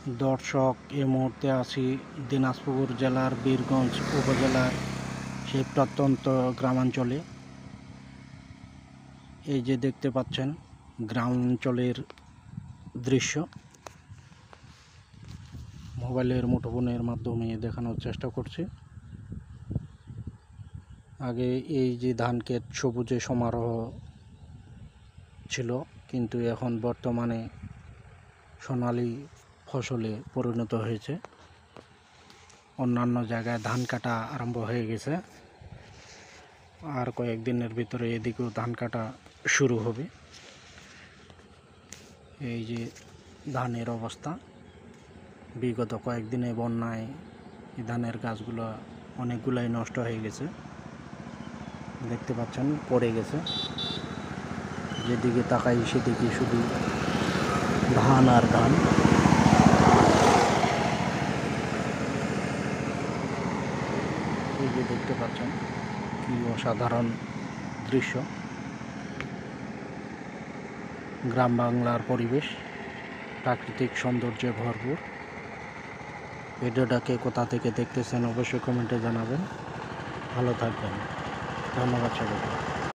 দর্শক, এই মুহূর্তে আছি দিনাজপুর জেলার বীরগঞ্জ উপজেলার সেই প্রত্যন্ত গ্রামাঞ্চলে। এই যে দেখতে পাচ্ছেন গ্রামাঞ্চলের দৃশ্য, মোবাইলের মুঠোফোনের মাধ্যমে দেখানোর চেষ্টা করছি। আগে এই যে ধান ক্ষেত সবুজে সমারোহ ছিল, কিন্তু এখন বর্তমানে সোনালী ফসলে পরিণত হয়েছে। অন্যান্য জায়গায় ধান কাটা আরম্ভ হয়ে গেছে, আর কয়েকদিনের ভিতরে এদিকেও ধান কাটা শুরু হবে। এই যে ধানের অবস্থা, বিগত কয়েকদিনে বন্যায় এই ধানের গাছগুলো অনেকগুলাই নষ্ট হয়ে গেছে, দেখতে পাচ্ছেন পড়ে গেছে। যেদিকে তাকাই সেদিকে শুধু ধান আর ধান। এই যে দেখতে পাচ্ছেন কি অসাধারণ দৃশ্য, গ্রাম বাংলার পরিবেশ, প্রাকৃতিক সৌন্দর্যে ভরপুর। ভিডিওটাকে কোথা থেকে দেখতেছেন অবশ্যই কমেন্টে জানাবেন। ভালো থাকবেন, ধন্যবাদ সবাইকে।